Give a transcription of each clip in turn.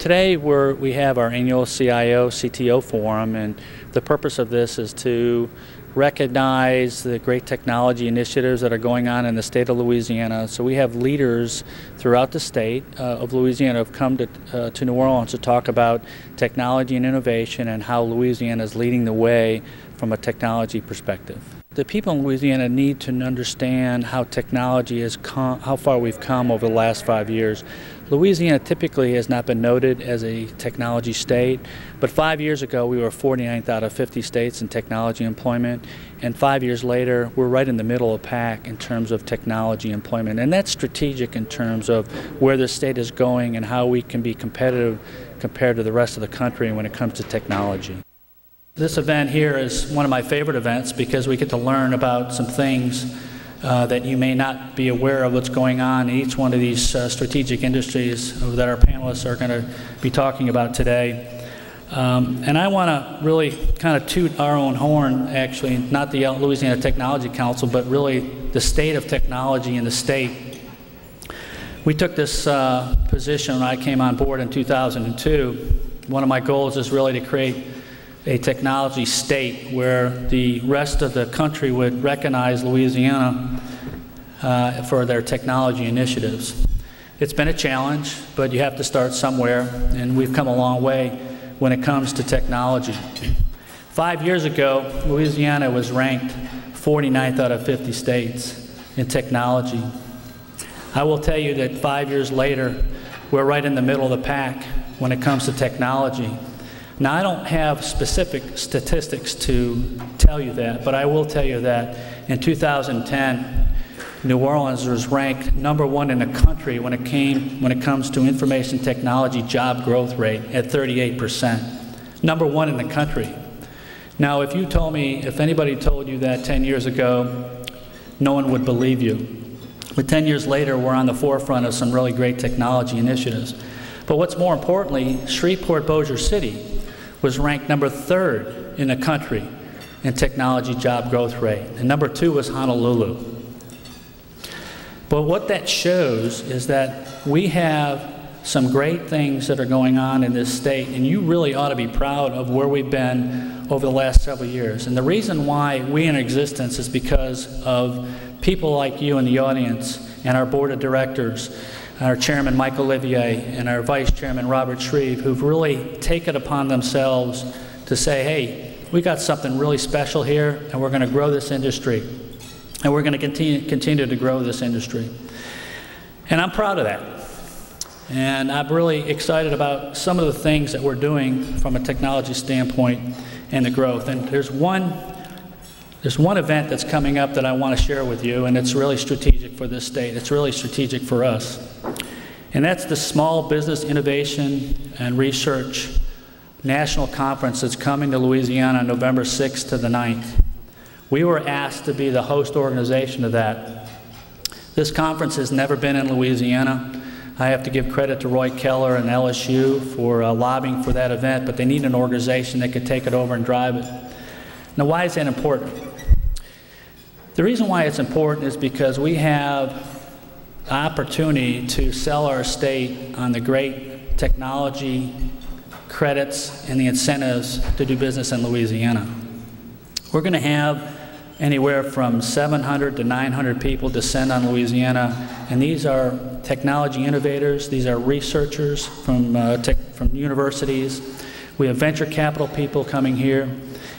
today we have our annual CIO, CTO Forum, and the purpose of this is to recognize the great technology initiatives that are going on in the state of Louisiana. So we have leaders throughout the state of Louisiana who have come to New Orleans to talk about technology and innovation and how Louisiana is leading the way from a technology perspective. The people in Louisiana need to understand how technology has come, how far we've come over the last 5 years. Louisiana typically has not been noted as a technology state, but 5 years ago we were 49th out of 50 states in technology employment, and 5 years later we're right in the middle of the pack in terms of technology employment. And that's strategic in terms of where the state is going and how we can be competitive compared to the rest of the country when it comes to technology. This event here is one of my favorite events because we get to learn about some things that you may not be aware of what's going on in each one of these strategic industries that our panelists are going to be talking about today. And I want to really kind of toot our own horn, actually, not the Louisiana Technology Council, but really the state of technology in the state. We took this position when I came on board in 2002. One of my goals is really to create a technology state where the rest of the country would recognize Louisiana for their technology initiatives. It's been a challenge, but you have to start somewhere, and we've come a long way when it comes to technology. 5 years ago, Louisiana was ranked 49th out of 50 states in technology. I will tell you that 5 years later, we're right in the middle of the pack when it comes to technology. Now, I don't have specific statistics to tell you that, but I will tell you that in 2010, New Orleans was ranked #1 in the country when it comes to information technology job growth rate at 38%. #1 in the country. Now, if anybody told you that 10 years ago, no one would believe you. But 10 years later, we're on the forefront of some really great technology initiatives. But what's more importantly, Shreveport-Bossier City was ranked #3 in the country in technology job growth rate, and #2 was Honolulu. But what that shows is that we have some great things that are going on in this state, and you really ought to be proud of where we've been over the last several years. And the reason why we're in existence is because of people like you in the audience and our board of directors, our chairman, Mike Olivier, and our vice chairman, Robert Shreve, who've really taken upon themselves to say, hey, we got something really special here, and we're going to grow this industry. And we're going to continue to grow this industry. And I'm proud of that. And I'm really excited about some of the things that we're doing from a technology standpoint and the growth. And there's one event that's coming up that I want to share with you, and it's really strategic for this state. It's really strategic for us. And that's the Small Business Innovation and Research National Conference that's coming to Louisiana on November 6th to the 9th. We were asked to be the host organization of that. This conference has never been in Louisiana. I have to give credit to Roy Keller and LSU for lobbying for that event, but they need an organization that could take it over and drive it. Now, why is that important? The reason why it's important is because we have opportunity to sell our state on the great technology credits and the incentives to do business in Louisiana. We're going to have anywhere from 700 to 900 people descend on Louisiana, and these are technology innovators, these are researchers from universities. We have venture capital people coming here.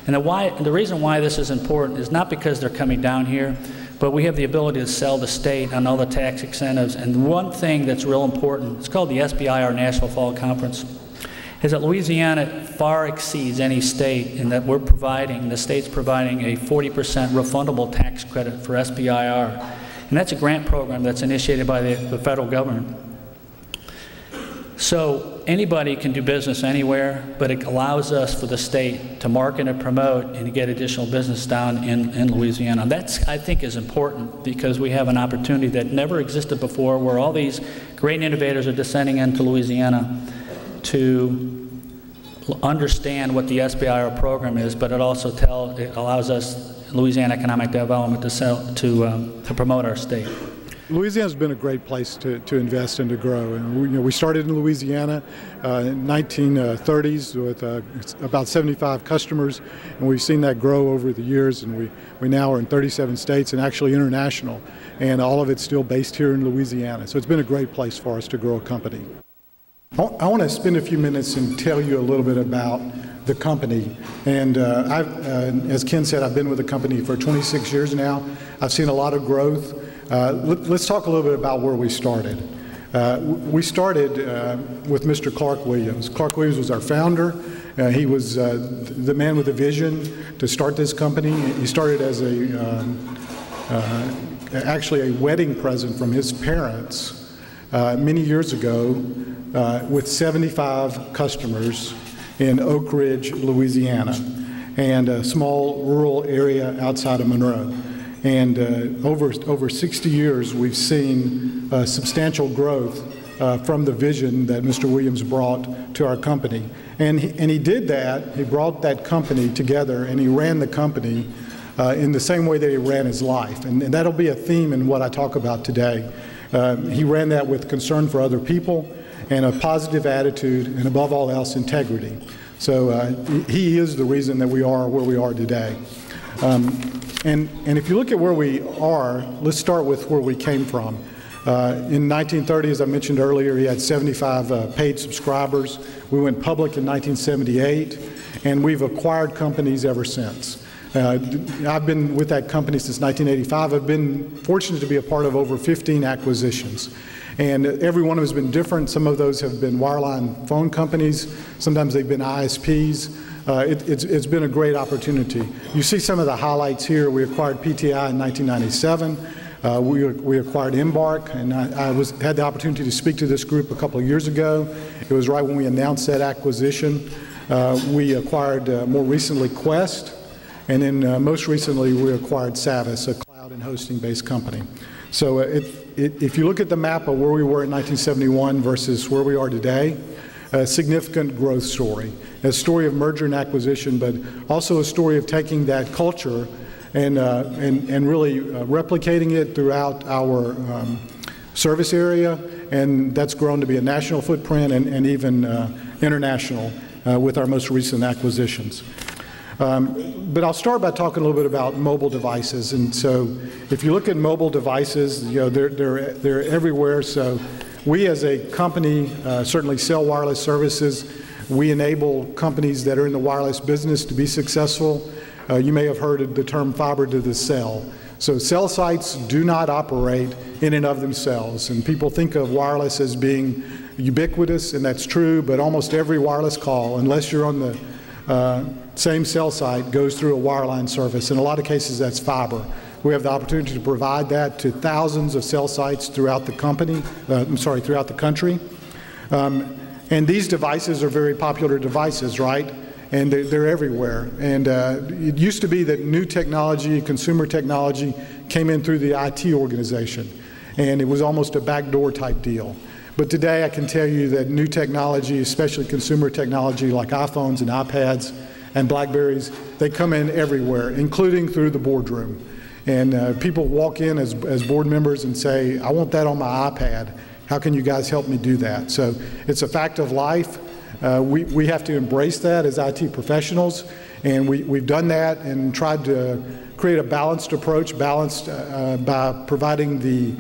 And the reason why this is important is not because they're coming down here, but we have the ability to sell the state on all the tax incentives. And one thing that's real important, it's called the SBIR National Fall Conference, is that Louisiana far exceeds any state in that the state's providing a 40% refundable tax credit for SBIR. And that's a grant program that's initiated by the federal government. So anybody can do business anywhere, but it allows us for the state to market and promote and to get additional business down in Louisiana. That's, I think, is important because we have an opportunity that never existed before where all these great innovators are descending into Louisiana to understand what the SBIR program is, but it also allows us, Louisiana Economic Development, to promote our state. Louisiana's been a great place to invest and to grow. And we started in Louisiana in 1930s with about 75 customers, and we've seen that grow over the years, and we now are in 37 states and actually international, and all of it's still based here in Louisiana. So it's been a great place for us to grow a company. I want to spend a few minutes and tell you a little bit about the company. And as Ken said, I've been with the company for 26 years now. I've seen a lot of growth. Let's talk a little bit about where we started. We started with Mr. Clark Williams. Clark Williams was our founder. He was the man with the vision to start this company. He started as actually a wedding present from his parents many years ago with 75 customers in Oak Ridge, Louisiana, and a small rural area outside of Monroe. And over 60 years, we've seen substantial growth from the vision that Mr. Williams brought to our company. And he did that. He brought that company together, and he ran the company in the same way that he ran his life. And that'll be a theme in what I talk about today. He ran that with concern for other people and a positive attitude, and above all else, integrity. So he is the reason that we are where we are today. And if you look at where we are, let's start with where we came from. In 1930, as I mentioned earlier, he had 75 paid subscribers. We went public in 1978, and we've acquired companies ever since. I've been with that company since 1985. I've been fortunate to be a part of over 15 acquisitions. And every one of them has been different. Some of those have been wireline phone companies. Sometimes they've been ISPs. It's been a great opportunity. You see some of the highlights here. We acquired PTI in 1997. We acquired Embark, and I had the opportunity to speak to this group a couple of years ago. It was right when we announced that acquisition. We acquired more recently Quest, and then most recently we acquired Savvis, a cloud and hosting based company. So if you look at the map of where we were in 1971 versus where we are today, a significant growth story. A story of merger and acquisition, but also a story of taking that culture and really replicating it throughout our service area, and that's grown to be a national footprint and even international with our most recent acquisitions. But I'll start by talking a little bit about mobile devices. And so if you look at mobile devices, they're everywhere. So we as a company certainly sell wireless services. We enable companies that are in the wireless business to be successful. You may have heard of the term fiber to the cell. So cell sites do not operate in and of themselves. And people think of wireless as being ubiquitous, and that's true, but almost every wireless call, unless you're on the same cell site, goes through a wireline service. In a lot of cases, that's fiber. We have the opportunity to provide that to thousands of cell sites throughout the company, throughout the country. And these devices are very popular devices, right? And they're everywhere. And it used to be that new technology, consumer technology, came in through the IT organization. And it was almost a backdoor type deal. But today I can tell you that new technology, especially consumer technology like iPhones and iPads and BlackBerries, they come in everywhere, including through the boardroom. And people walk in as board members and say, I want that on my iPad. How can you guys help me do that? So it's a fact of life. We have to embrace that as IT professionals, and we've done that and tried to create a balanced approach, balanced by providing the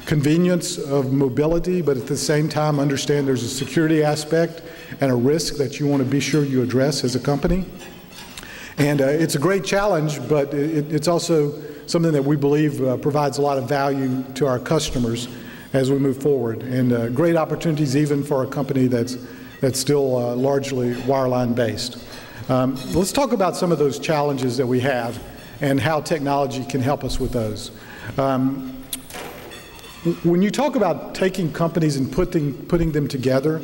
convenience of mobility, but at the same time understand there's a security aspect and a risk that you want to be sure you address as a company. And it's a great challenge, but it's also something that we believe provides a lot of value to our customers as we move forward, and great opportunities even for a company that's still largely wireline based. Let's talk about some of those challenges that we have and how technology can help us with those. When you talk about taking companies and putting them together,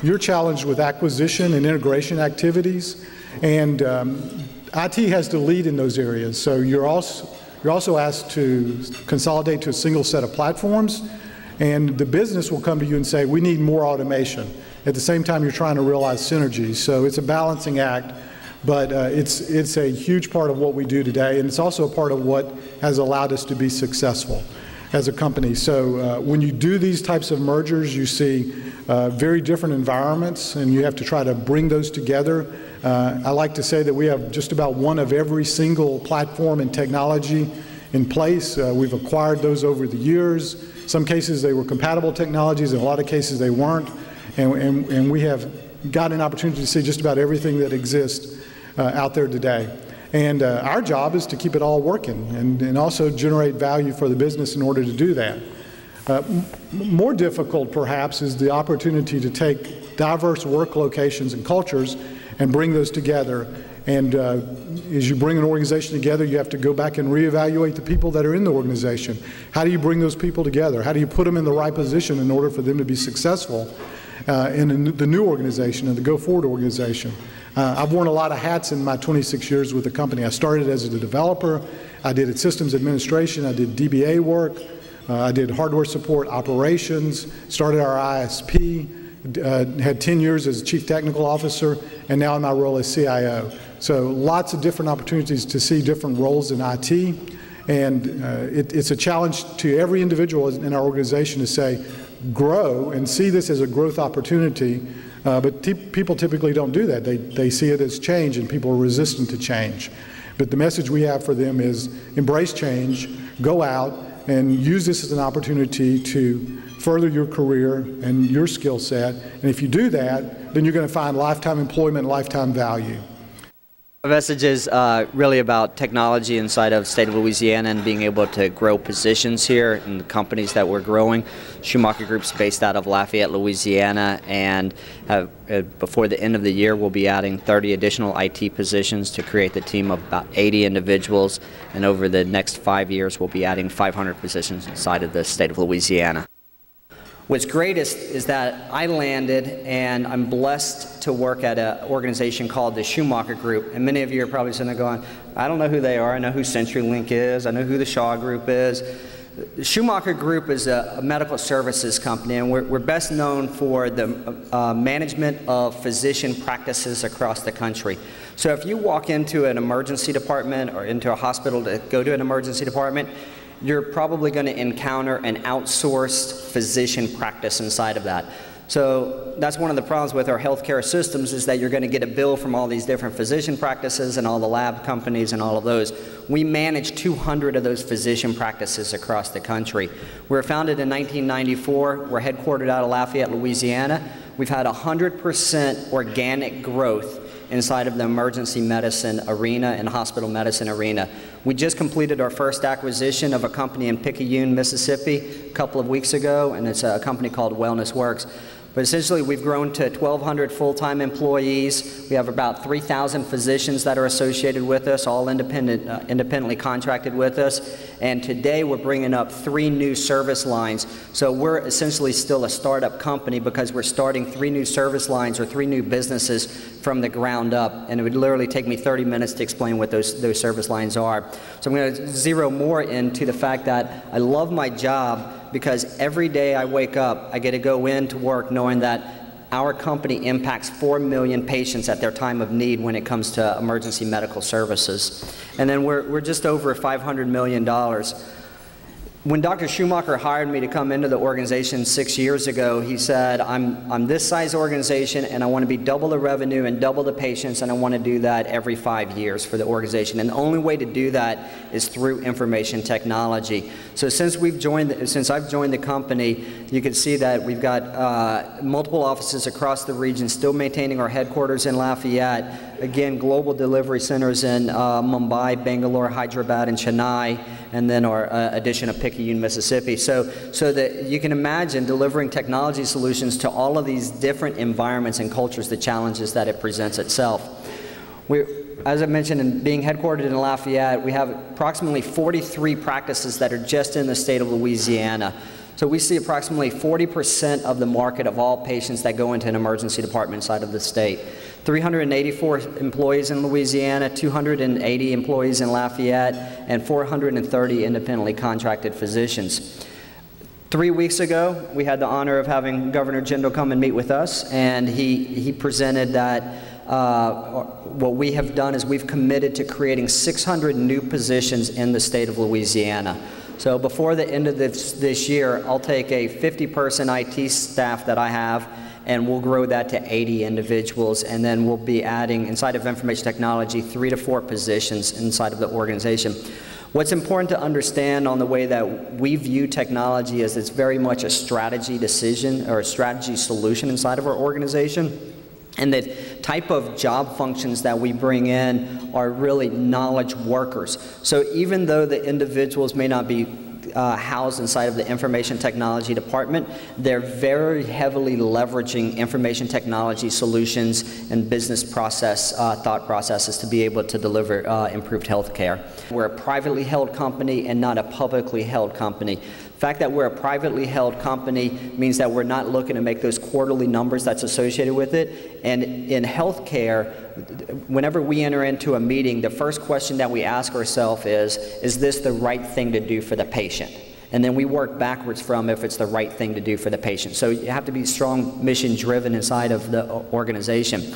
you're challenged with acquisition and integration activities, and IT has to lead in those areas. So you're also asked to consolidate to a single set of platforms, and the business will come to you and say, we need more automation. At the same time, you're trying to realize synergies. So it's a balancing act, but it's a huge part of what we do today, and it's also a part of what has allowed us to be successful. as a company. So when you do these types of mergers, you see very different environments, and you have to try to bring those together. I like to say that we have just about one of every single platform and technology in place. We've acquired those over the years. Some cases they were compatible technologies, in a lot of cases they weren't, and we have got an opportunity to see just about everything that exists out there today. And our job is to keep it all working and also generate value for the business in order to do that. More difficult, perhaps, is the opportunity to take diverse work locations and cultures and bring those together. And as you bring an organization together, you have to go back and reevaluate the people that are in the organization. How do you bring those people together? How do you put them in the right position in order for them to be successful in the new organization and the go-forward organization? I've worn a lot of hats in my 26 years with the company. I started as a developer. I did systems administration. I did DBA work. I did hardware support operations, started our ISP, had 10 years as chief technical officer, and now in my role as CIO. So lots of different opportunities to see different roles in IT. And it's a challenge to every individual in our organization to say, grow and see this as a growth opportunity. But people typically don't do that. They see it as change, and people are resistant to change. But the message we have for them is embrace change, go out, and use this as an opportunity to further your career and your skill set. And if you do that, then you're going to find lifetime employment, lifetime value. The message is really about technology inside of the state of Louisiana and being able to grow positions here in the companies that we're growing. Schumacher Group's based out of Lafayette, Louisiana, and before the end of the year we'll be adding 30 additional IT positions to create the team of about 80 individuals, and over the next 5 years we'll be adding 500 positions inside of the state of Louisiana. What's greatest is that I landed, and I'm blessed to work at an organization called the Schumacher Group. And many of you are probably sitting there going, I don't know who they are. I know who CentryLink is. I know who the Shaw Group is. The Schumacher Group is a medical services company, and we're best known for the management of physician practices across the country. So if you walk into an emergency department or into a hospital to go to an emergency department, you're probably going to encounter an outsourced physician practice inside of that. So that's one of the problems with our healthcare systems, is that you're going to get a bill from all these different physician practices and all the lab companies and all of those. We manage 200 of those physician practices across the country. We were founded in 1994. We're headquartered out of Lafayette, Louisiana. We've had 100% organic growth inside of the emergency medicine arena and hospital medicine arena. We just completed our first acquisition of a company in Picayune, Mississippi a couple of weeks ago, and it's a company called Wellness Works. But essentially, we've grown to 1,200 full-time employees. We have about 3,000 physicians that are associated with us, all independently contracted with us. And today, we're bringing up 3 new service lines. So we're essentially still a startup company because we're starting 3 new service lines or 3 new businesses from the ground up. And it would literally take me 30 minutes to explain what those service lines are. So I'm going to zero more into the fact that I love my job, because every day I wake up, I get to go into work knowing that our company impacts 4 million patients at their time of need when it comes to emergency medical services. And then we're just over $500 million. When Dr. Schumacher hired me to come into the organization 6 years ago, he said, I'm this size organization, and I want to be double the revenue and double the patients, and I want to do that every 5 years for the organization. And the only way to do that is through information technology. So since I've joined the company, you can see that we've got multiple offices across the region, still maintaining our headquarters in Lafayette. Again, global delivery centers in Mumbai, Bangalore, Hyderabad, and Chennai, and then our addition of Picayune, Mississippi. So that you can imagine delivering technology solutions to all of these different environments and cultures, the challenges that it presents itself. As I mentioned, in being headquartered in Lafayette, we have approximately 43 practices that are just in the state of Louisiana. So we see approximately 40% of the market of all patients that go into an emergency department inside of the state. 384 employees in Louisiana, 280 employees in Lafayette, and 430 independently contracted physicians. 3 weeks ago, we had the honor of having Governor Jindal come and meet with us, and he presented that what we have done is we've committed to creating 600 new positions in the state of Louisiana. So before the end of this year, I'll take a 50-person IT staff that I have, and we'll grow that to 80 individuals, and then we'll be adding, inside of information technology, 3 to 4 positions inside of the organization. What's important to understand on the way that we view technology is it's very much a strategy decision or a strategy solution inside of our organization. And the type of job functions that we bring in are really knowledge workers. So even though the individuals may not be housed inside of the information technology department, they're very heavily leveraging information technology solutions and business process thought processes to be able to deliver improved health care. We're a privately held company and not a publicly held company. The fact that we're a privately held company means that we're not looking to make those quarterly numbers that's associated with it. And in healthcare, whenever we enter into a meeting, the first question that we ask ourselves is this the right thing to do for the patient? And then we work backwards from if it's the right thing to do for the patient. So you have to be strong mission driven inside of the organization.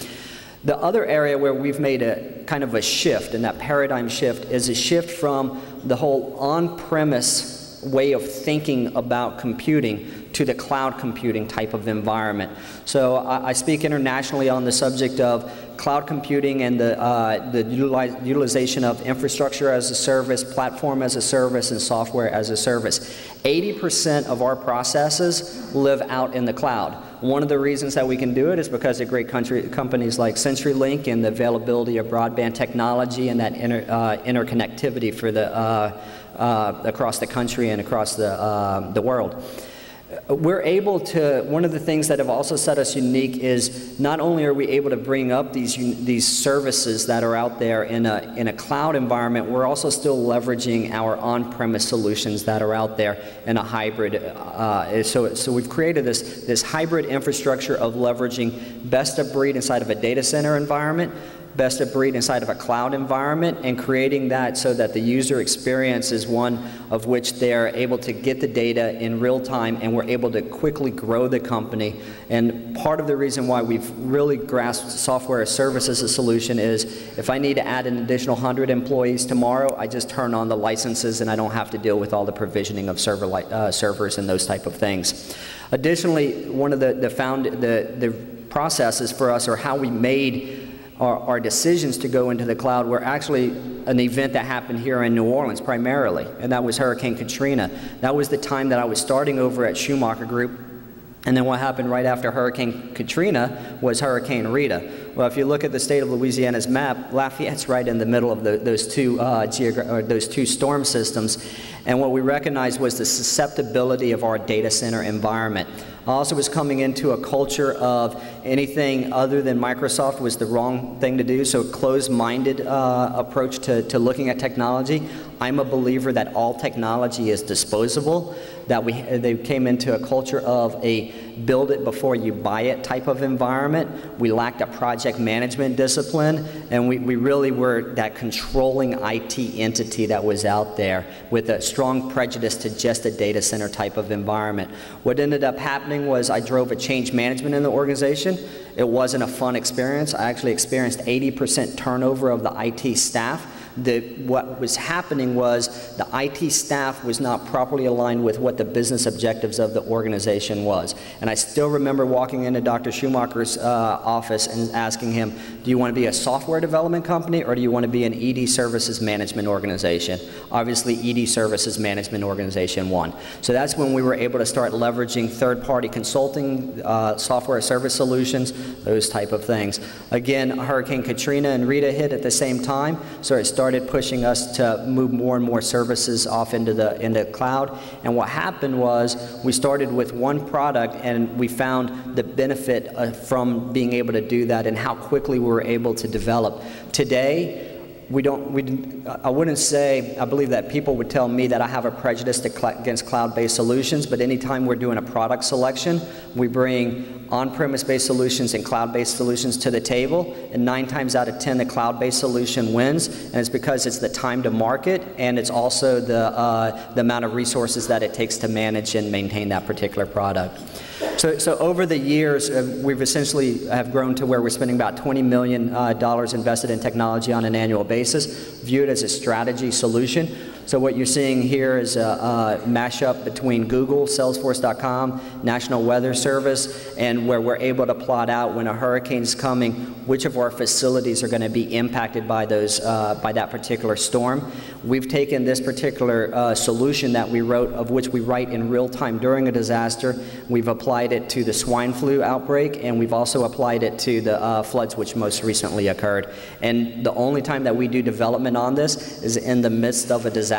The other area where we've made a kind of a shift, and that paradigm shift, is a shift from the whole on-premise way of thinking about computing to the cloud computing type of environment. So I speak internationally on the subject of cloud computing and the utilization of infrastructure as a service, platform as a service, and software as a service. 80% of our processes live out in the cloud. One of the reasons that we can do it is because of great companies like CentryLink and the availability of broadband technology and that interconnectivity for the across the country and across the world. We're able to, one of the things that have also set us unique is not only are we able to bring up these services that are out there in a cloud environment, we're also still leveraging our on-premise solutions that are out there in a hybrid. So we've created this hybrid infrastructure of leveraging best of breed inside of a data center environment, best of breed inside of a cloud environment, and creating that so that the user experience is one of which they're able to get the data in real time, and we're able to quickly grow the company. And part of the reason why we've really grasped software as service as a solution is if I need to add an additional 100 employees tomorrow, I just turn on the licenses and I don't have to deal with all the provisioning of servers and those type of things. Additionally, one of the processes for us, or how we made our decisions to go into the cloud, were actually an event that happened here in New Orleans primarily, and that was Hurricane Katrina. That was the time that I was starting over at Schumacher Group, and then what happened right after Hurricane Katrina was Hurricane Rita. Well, if you look at the state of Louisiana's map, Lafayette's right in the middle of those two storm systems, and what we recognized was the susceptibility of our data center environment. Also was coming into a culture of anything other than Microsoft was the wrong thing to do, so a closed-minded approach to looking at technology. I'm a believer that all technology is disposable, that they came into a culture of a build it before you buy it type of environment. We lacked a project management discipline, and we really were that controlling IT entity that was out there with a strong prejudice to just a data center type of environment. What ended up happening was I drove a change management in the organization. It wasn't a fun experience. I actually experienced 80% turnover of the IT staff. What was happening was the IT staff was not properly aligned with what the business objectives of the organization was. And I still remember walking into Dr. Schumacher's office and asking him, do you want to be a software development company or do you want to be an ED services management organization? Obviously, ED services management organization won. So that's when we were able to start leveraging third-party consulting, software service solutions, those type of things. Again, Hurricane Katrina and Rita hit at the same time, so it started pushing us to move more and more services off into the cloud. And what happened was we started with one product and we found the benefit from being able to do that and how quickly we were able to develop. Today, I wouldn't say, I believe that people would tell me that I have a prejudice against cloud-based solutions, but anytime we're doing a product selection, we bring on-premise-based solutions and cloud-based solutions to the table, and 9 times out of 10, the cloud-based solution wins, and it's because it's the time to market, and it's also the amount of resources that it takes to manage and maintain that particular product. So over the years, we've essentially have grown to where we're spending about $20 million invested in technology on an annual basis, viewed as a strategy solution. So what you're seeing here is a mashup between Google, Salesforce.com, National Weather Service, and where we're able to plot out when a hurricane's coming, which of our facilities are going to be impacted by those by that particular storm. We've taken this particular solution that we wrote, of which we write in real time during a disaster. We've applied it to the swine flu outbreak, and we've also applied it to the floods which most recently occurred. And the only time that we do development on this is in the midst of a disaster.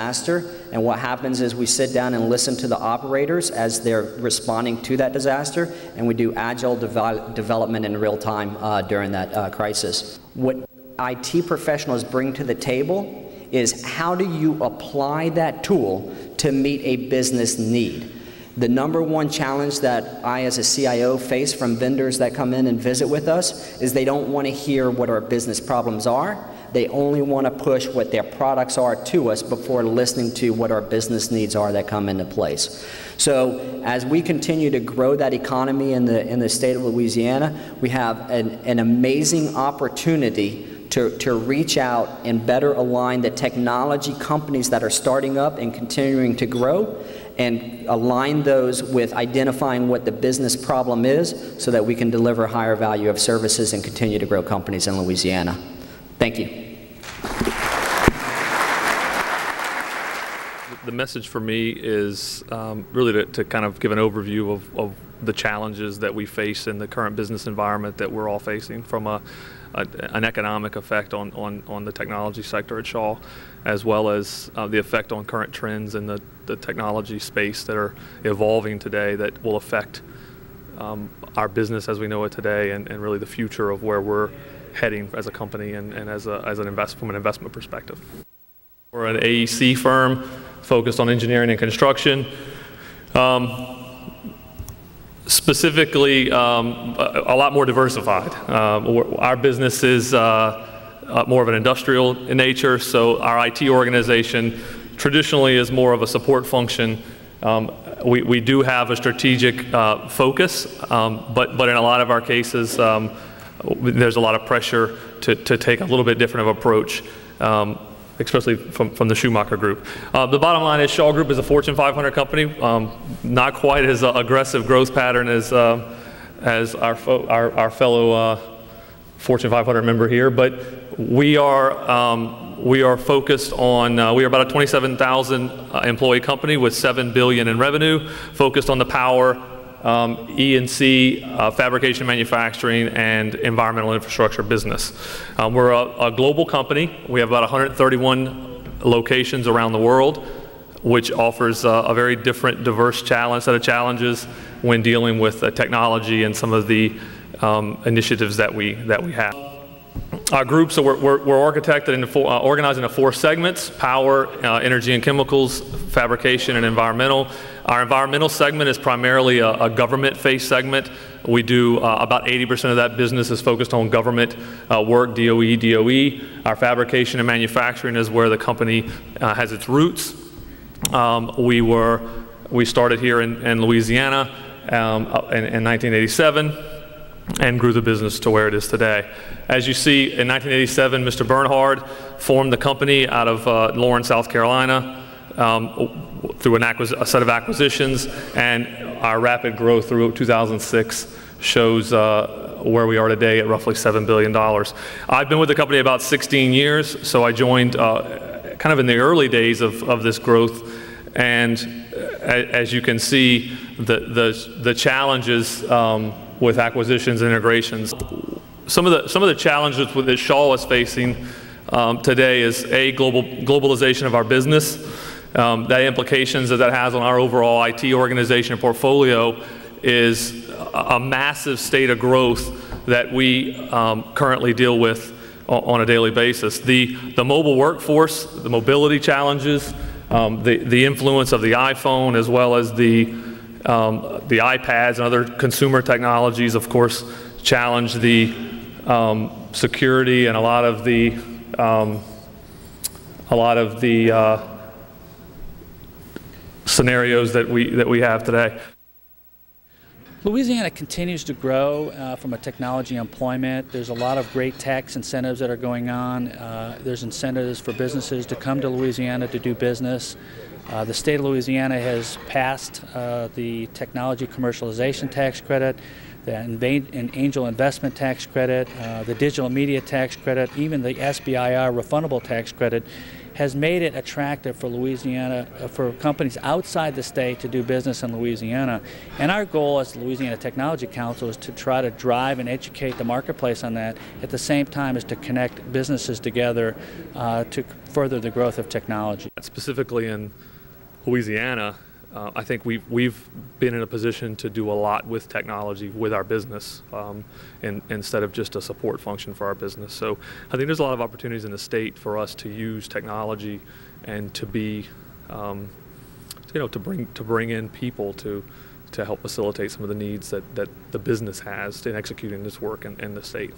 And what happens is we sit down and listen to the operators as they're responding to that disaster, and we do agile development in real time during that crisis. What IT professionals bring to the table is how do you apply that tool to meet a business need? The number one challenge that I as a CIO face from vendors that come in and visit with us is they don't want to hear what our business problems are. They only want to push what their products are to us before listening to what our business needs are that come into place. So as we continue to grow that economy in the state of Louisiana, we have an amazing opportunity to reach out and better align the technology companies that are starting up and continuing to grow, and align those with identifying what the business problem is so that we can deliver higher value of services and continue to grow companies in Louisiana. Thank you. The message for me is really to kind of give an overview of the challenges that we face in the current business environment that we're all facing, from an economic effect on the technology sector at Shaw, as well as the effect on current trends in the technology space that are evolving today that will affect our business as we know it today, and really the future of where we're heading as a company and from an investment perspective. We're an AEC firm focused on engineering and construction. Specifically, a lot more diversified. Our business is more of an industrial in nature, so our IT organization traditionally is more of a support function. We do have a strategic focus, but in a lot of our cases, there's a lot of pressure to take a little bit different of approach, especially from the Schumacher Group. The bottom line is Shaw Group is a Fortune 500 company, not quite as aggressive growth pattern as our fellow Fortune 500 member here, but we are focused on, we are about a 27,000 employee company with $7 billion in revenue, focused on the power, E&C, fabrication, manufacturing, and environmental infrastructure business. We're a global company. We have about 131 locations around the world, which offers a very different, diverse set of challenges when dealing with technology and some of the initiatives that we have. Our group, so we're architected into organized into 4 segments: power, energy and chemicals, fabrication, and environmental. Our environmental segment is primarily a government-faced segment. We do about 80% of that business is focused on government work, DOE. Our fabrication and manufacturing is where the company has its roots. We started here in Louisiana in 1987 and grew the business to where it is today. As you see, in 1987, Mr. Bernhard formed the company out of Lawrence, South Carolina, through a set of acquisitions, and our rapid growth through 2006 shows where we are today at roughly $7 billion. I've been with the company about 16 years, so I joined kind of in the early days of this growth, and as you can see, the challenges with acquisitions and integrations. Some of the challenges that Shaw is facing today is globalization of our business. The implications that has on our overall IT organization and portfolio is a massive state of growth that we currently deal with on a daily basis. The mobile workforce, the mobility challenges, the influence of the iPhone, as well as the iPads and other consumer technologies, of course, challenge the security and a lot of the scenarios that we have today. Louisiana continues to grow from a technology employment. There's a lot of great tax incentives that are going on. There's incentives for businesses to come to Louisiana to do business. The state of Louisiana has passed the technology commercialization tax credit, the angel investment tax credit, the digital media tax credit, even the SBIR refundable tax credit has made it attractive for Louisiana, for companies outside the state to do business in Louisiana. And our goal as the Louisiana Technology Council is to try to drive and educate the marketplace on that, at the same time as to connect businesses together to further the growth of technology. Specifically in Louisiana, I think we've been in a position to do a lot with technology with our business instead of just a support function for our business. So I think there's a lot of opportunities in the state for us to use technology and to be, to bring in people to help facilitate some of the needs that the business has in executing this work in the state.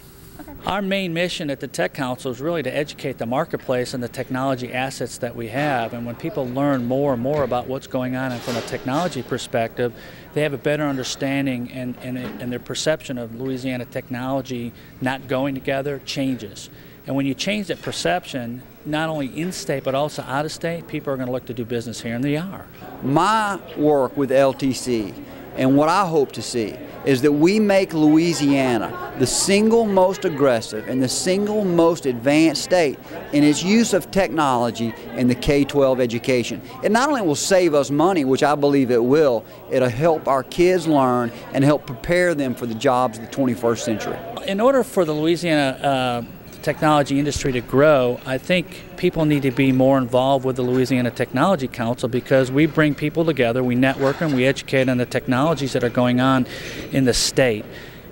Our main mission at the Tech Council is really to educate the marketplace and the technology assets that we have. And when people learn more and more about what's going on and from a technology perspective, they have a better understanding and their perception of Louisiana technology not going together changes. And when you change that perception, not only in-state but also out-of-state, people are going to look to do business here, and they are. My work with LTC and what I hope to see is that we make Louisiana the single most aggressive and the single most advanced state in its use of technology in the K-12 education. It not only will save us money, which I believe it will, it'll help our kids learn and help prepare them for the jobs of the 21st century. In order for the Louisiana technology industry to grow, I think people need to be more involved with the Louisiana Technology Council, because we bring people together, we network them, we educate on the technologies that are going on in the state.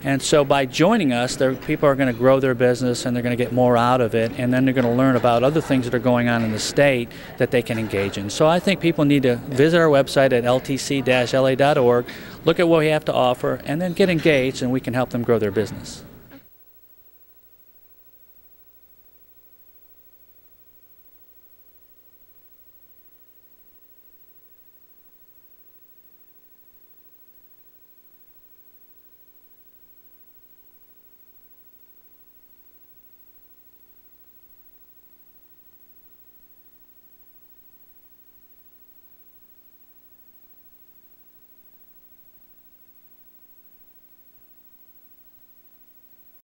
And so by joining us, people are going to grow their business and they're going to get more out of it, and then they're going to learn about other things that are going on in the state that they can engage in. So I think people need to visit our website at ltc-la.org, look at what we have to offer, and then get engaged, and we can help them grow their business.